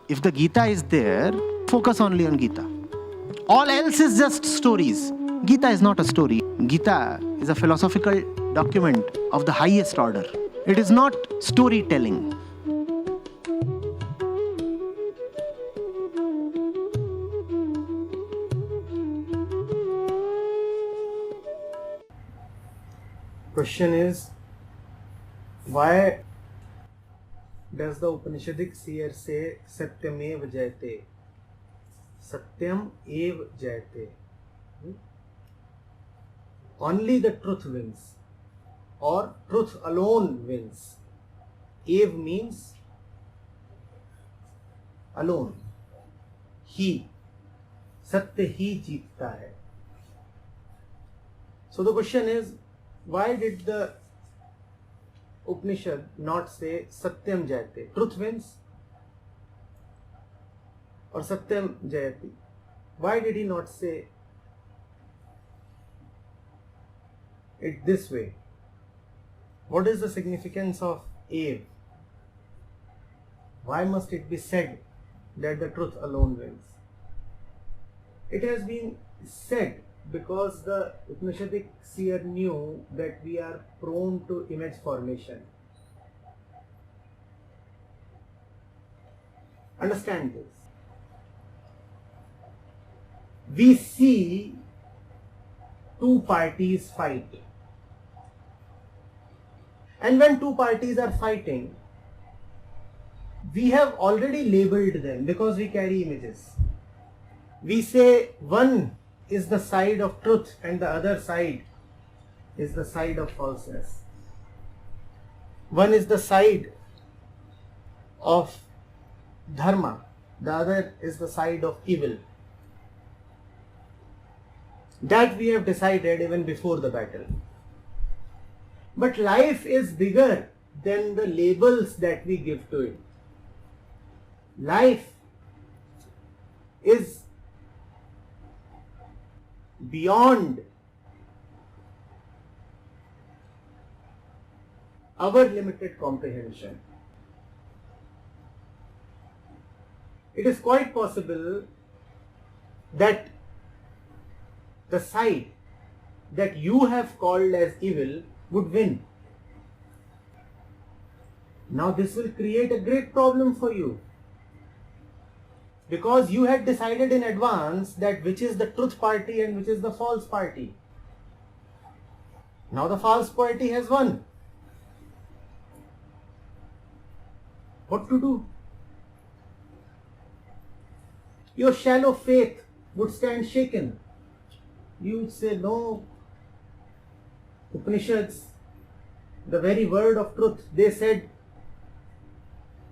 If the Gita is there, focus only on Gita. All else is just stories. Gita is not a story. Gita is a philosophical document of the highest order. It is not storytelling. Question is, why does the Upanishadic seer say Satyamev Jayate? Satyam ev Jayate. Only the truth wins, or truth alone wins. Ev means alone. He. Satya ही जीतता है. So the question is, why did the Upanishad not say Satyam Jayate? Truth wins, or Satyam Jayati? Why did he not say it this way? What is the significance of Ev? Why must it be said that the truth alone wins? It has been said because the Upanishadic seer knew that we are prone to image formation. Understand this. We see two parties fight. And when two parties are fighting, we have already labeled them because we carry images. We say one is the side of truth and the other side is the side of falseness. One is the side of dharma, the other is the side of evil. That we have decided even before the battle. But life is bigger than the labels that we give to it. Life is beyond our limited comprehension. It is quite possible that the side that you have called as evil would win. Now this will create a great problem for you, because you had decided in advance that which is the truth party and which is the false party. Now the false party has won. What to do? Your shallow faith would stand shaken. You would say, no, Upanishads, the very word of truth, they said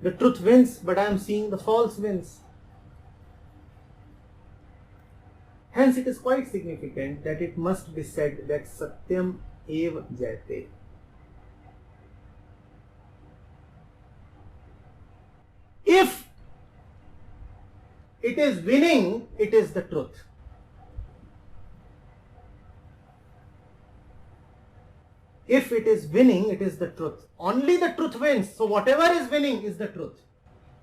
the truth wins, but I am seeing the false wins. Hence it is quite significant that it must be said that Satyam Ev Jayate. If it is winning, it is the truth. If it is winning, it is the truth. Only the truth wins. So whatever is winning is the truth.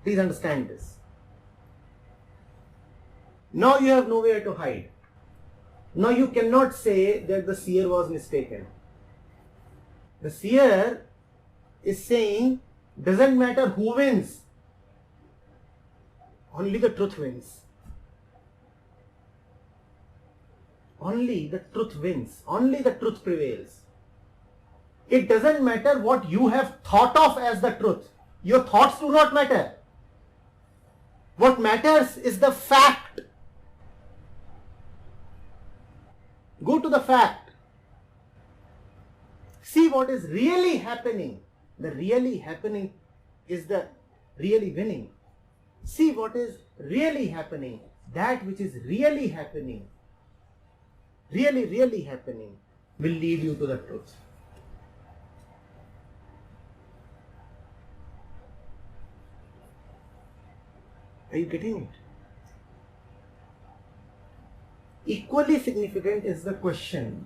Please understand this. Now you have nowhere to hide. Now you cannot say that the seer was mistaken. The seer is saying, doesn't matter who wins, only the truth wins. Only the truth wins. Only the truth prevails. It doesn't matter what you have thought of as the truth. Your thoughts do not matter. What matters is the fact. Go to the fact. See what is really happening. The really happening is the really winning. See what is really happening. That which is really happening, really happening, will lead you to the truth. Are you getting it? Equally significant is the question,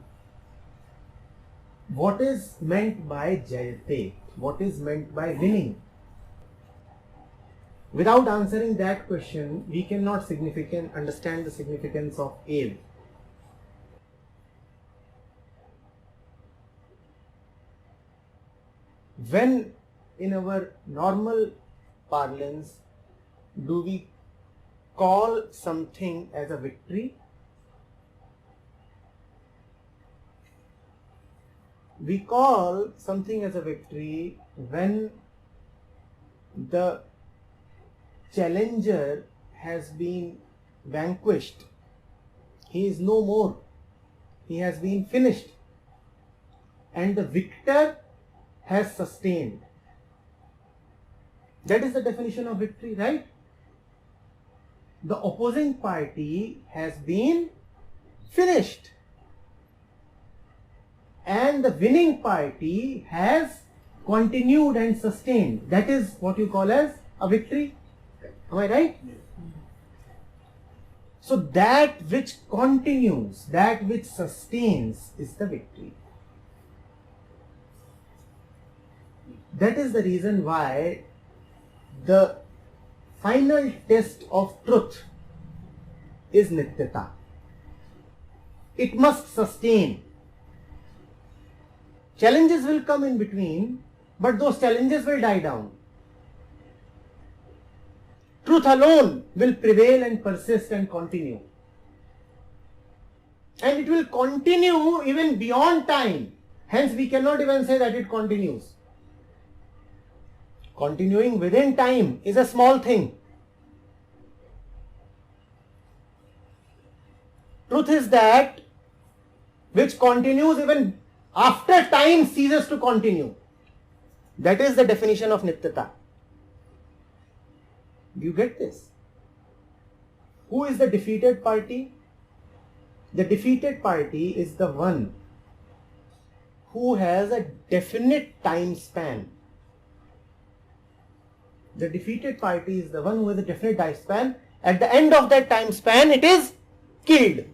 what is meant by Jayate? What is meant by winning? Without answering that question, we cannot understand the significance of Ev. When in our normal parlance do we call something as a victory? We call something as a victory when the challenger has been vanquished. He is no more. He has been finished. And the victor has sustained. That is the definition of victory, right? The opposing party has been finished. And the winning party has continued and sustained. That is what you call as a victory. Am I right? So that which continues, that which sustains is the victory. That is the reason why the final test of truth is nityata. It must sustain. Challenges will come in between, but those challenges will die down. Truth alone will prevail and persist and continue. And it will continue even beyond time. Hence we cannot even say that it continues. Continuing within time is a small thing. Truth is that which continues even after time ceases to continue. That is the definition of nityata. Do you get this? Who is the defeated party? The defeated party is the one who has a definite time span. The defeated party is the one who has a definite time span. At the end of that time span, it is killed,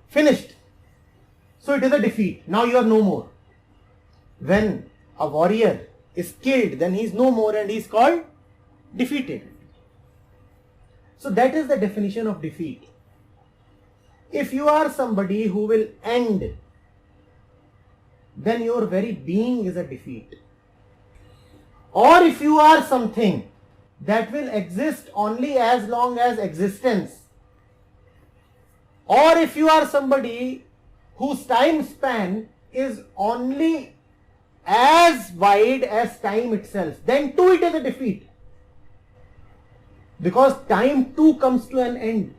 finished. So it is a defeat. Now you are no more. When a warrior is killed, then he is no more and he is called defeated. So that is the definition of defeat. If you are somebody who will end, then your very being is a defeat. Or if you are something that will exist only as long as existence, or if you are somebody whose time span is only as wide as time itself, then too it is a defeat. Because time too comes to an end.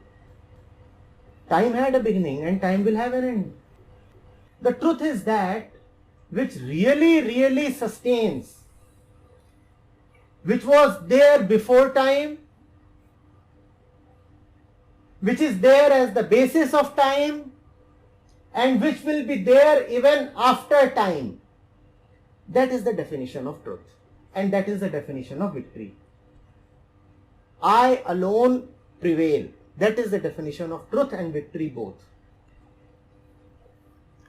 Time had a beginning and time will have an end. The truth is that which really sustains, which was there before time, which is there as the basis of time, and which will be there even after time. That is the definition of truth. And that is the definition of victory. I alone prevail. That is the definition of truth and victory both.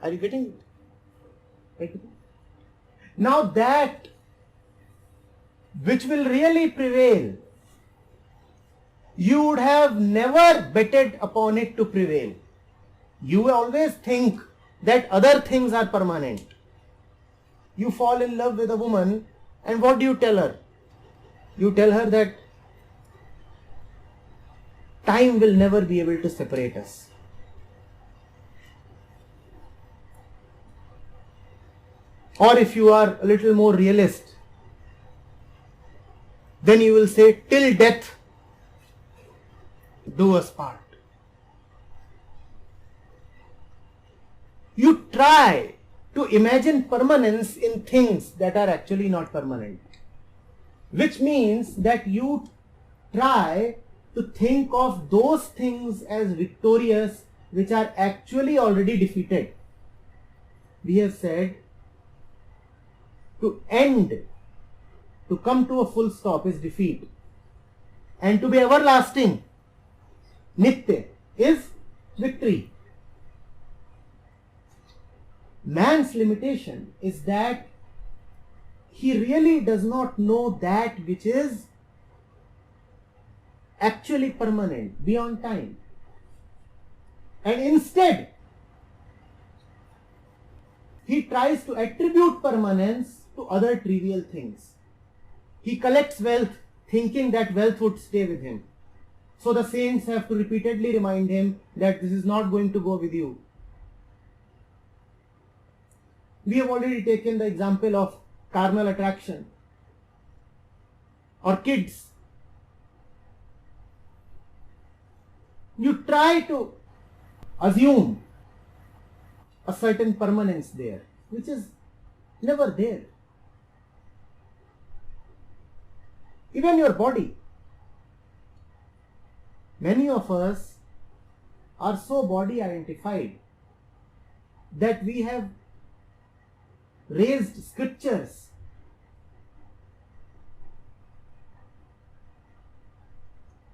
Are you getting it? Right? Now that which will really prevail, you would have never betted upon it to prevail. You always think that other things are permanent. You fall in love with a woman and what do you tell her? You tell her that time will never be able to separate us. Or if you are a little more realist, then you will say, till death do us part. You try to imagine permanence in things that are actually not permanent. Which means that you try to think of those things as victorious which are actually already defeated. We have said to end, to come to a full stop is defeat. And to be everlasting, nitya, is victory. Man's limitation is that he really does not know that which is actually permanent, beyond time. And instead, he tries to attribute permanence to other trivial things. He collects wealth thinking that wealth would stay with him. So the saints have to repeatedly remind him that this is not going to go with you. We have already taken the example of carnal attraction or kids. You try to assume a certain permanence there, which is never there. Even your body. Many of us are so body identified that we have raised scriptures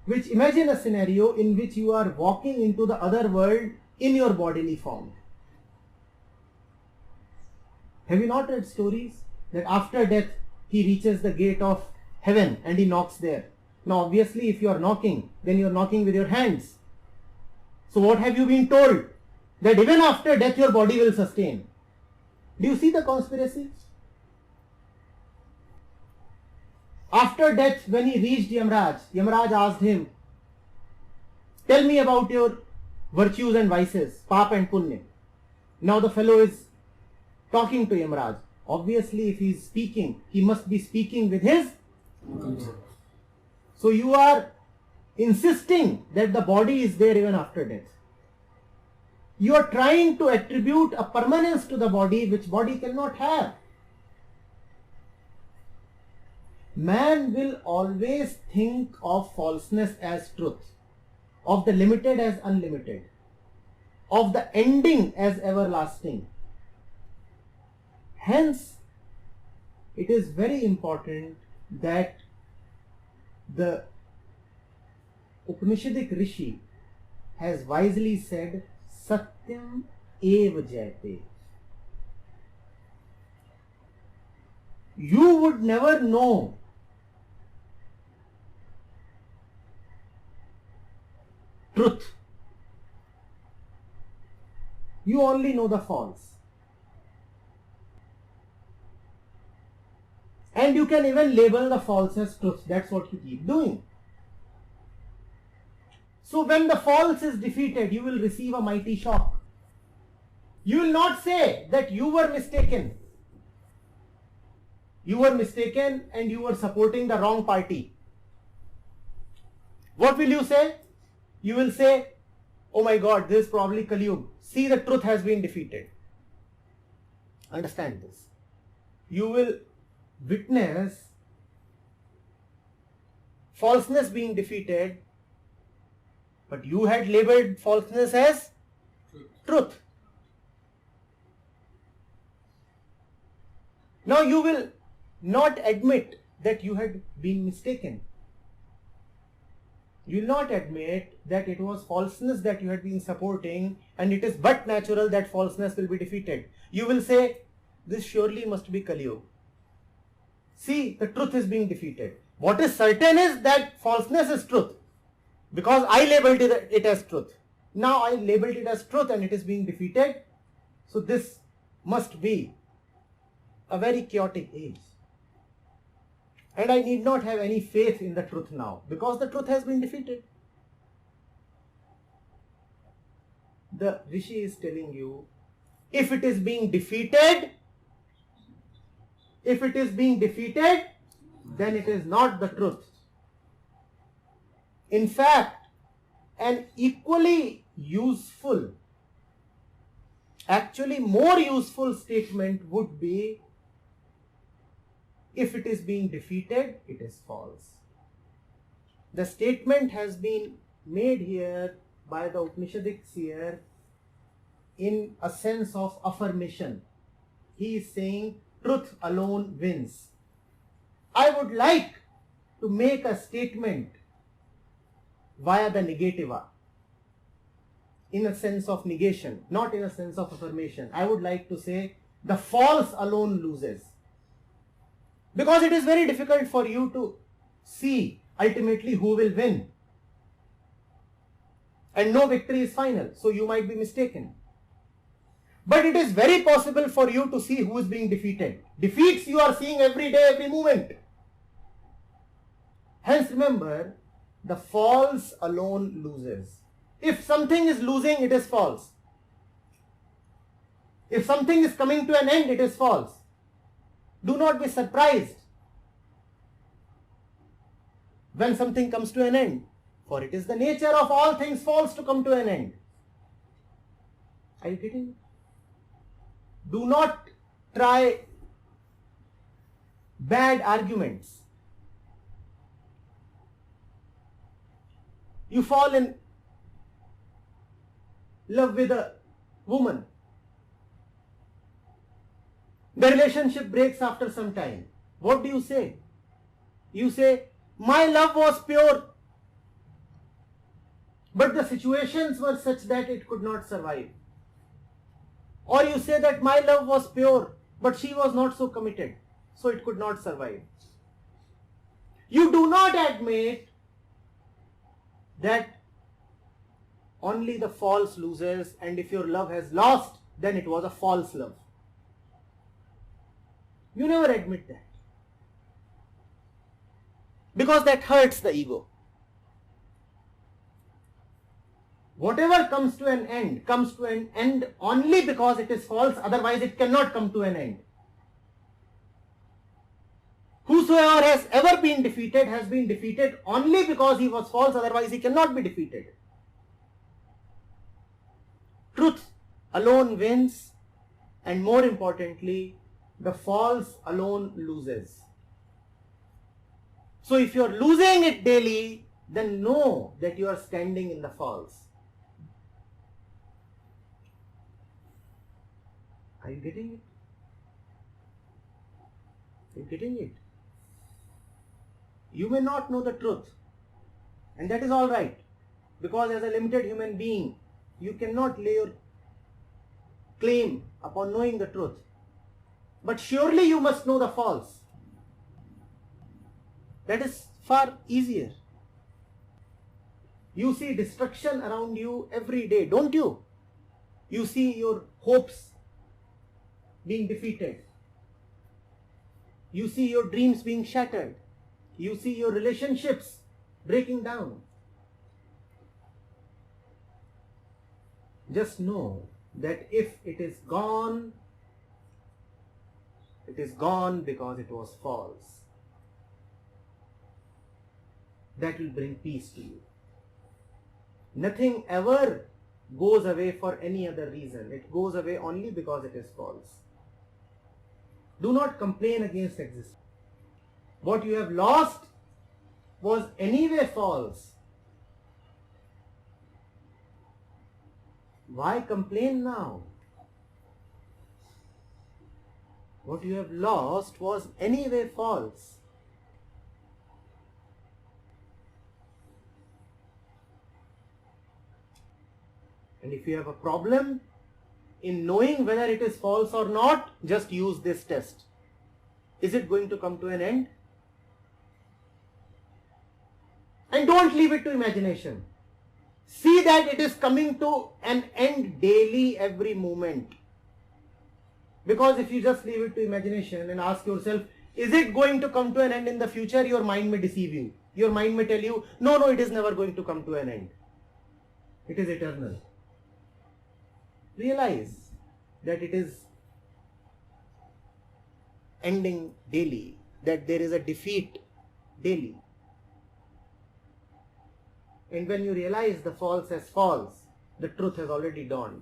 which imagine a scenario in which you are walking into the other world in your bodily form. Have you not read stories that after death he reaches the gate of heaven and he knocks there? Now obviously if you are knocking, then you are knocking with your hands. So what have you been told? That even after death your body will sustain. Do you see the conspiracy? After death, when he reached Yamaraj asked him, tell me about your virtues and vices, Pap and Punya. Now the fellow is talking to Yamaraj. Obviously if he is speaking, he must be speaking with his consent. So you are insisting that the body is there even after death. You are trying to attribute a permanence to the body which body cannot have. Man will always think of falseness as truth, of the limited as unlimited, of the ending as everlasting. Hence, it is very important that the Upanishadic Rishi has wisely said, Satyam eva jayate. You would never know truth. You only know the false. And you can even label the false as truth. That's what you keep doing. So when the false is defeated, you will receive a mighty shock. You will not say that you were mistaken. You were mistaken and you were supporting the wrong party. What will you say? You will say, oh my God, this is probably Kali Yuga. See, the truth has been defeated. Understand this. You will witness falseness being defeated, but you had labeled falseness as truth. Now you will not admit that you had been mistaken. You will not admit that it was falseness that you had been supporting and it is but natural that falseness will be defeated. You will say, this surely must be Kali Yuga. See, the truth is being defeated. What is certain is that falseness is truth. Because I labeled it as truth. Now I labeled it as truth and it is being defeated. So this must be a very chaotic age. And I need not have any faith in the truth now, because the truth has been defeated. The Rishi is telling you, if it is being defeated, then it is not the truth. In fact, an equally useful, actually more useful statement would be, if it is being defeated, it is false. The statement has been made here by the Upanishadic seer in a sense of affirmation. He is saying truth alone wins. I would like to make a statement via the negativa, in a sense of negation, not in a sense of affirmation. I would like to say the false alone loses. Because it is very difficult for you to see ultimately who will win. and no victory is final. So you might be mistaken. But it is very possible for you to see who is being defeated. Defeats you are seeing every day, every moment. Hence remember, the false alone loses. If something is losing, it is false. If something is coming to an end, it is false. Do not be surprised when something comes to an end, for it is the nature of all things false to come to an end. Are you getting it? Do not try bad arguments. You fall in love with a woman. The relationship breaks after some time. What do you say? You say, my love was pure, but the situations were such that it could not survive. Or you say that my love was pure, but she was not so committed, so it could not survive. You do not admit that only the false loses, and if your love has lost, then it was a false love. You never admit that, because that hurts the ego. Whatever comes to an end only because it is false, otherwise it cannot come to an end. Whosoever has ever been defeated has been defeated only because he was false, otherwise he cannot be defeated. Truth alone wins, and more importantly, the false alone loses. So if you are losing it daily, then know that you are standing in the false. Are you getting it? Are you getting it? You may not know the truth, and that is all right, because as a limited human being, you cannot lay your claim upon knowing the truth. But surely you must know the false. That is far easier. You see destruction around you every day, don't you? You see your hopes being defeated. You see your dreams being shattered. You see your relationships breaking down. Just know that if it is gone because it was false. That will bring peace to you. Nothing ever goes away for any other reason. It goes away only because it is false. Do not complain against existence. What you have lost was anyway false. Why complain now? What you have lost was anyway false. And if you have a problem in knowing whether it is false or not, just use this test. Is it going to come to an end? And don't leave it to imagination. See that it is coming to an end daily, every moment. Because if you just leave it to imagination and ask yourself, is it going to come to an end in the future? Your mind may deceive you. Your mind may tell you, no, it is never going to come to an end. It is eternal. Realize that it is ending daily, that there is a defeat daily. And when you realize the false as false, the truth has already dawned.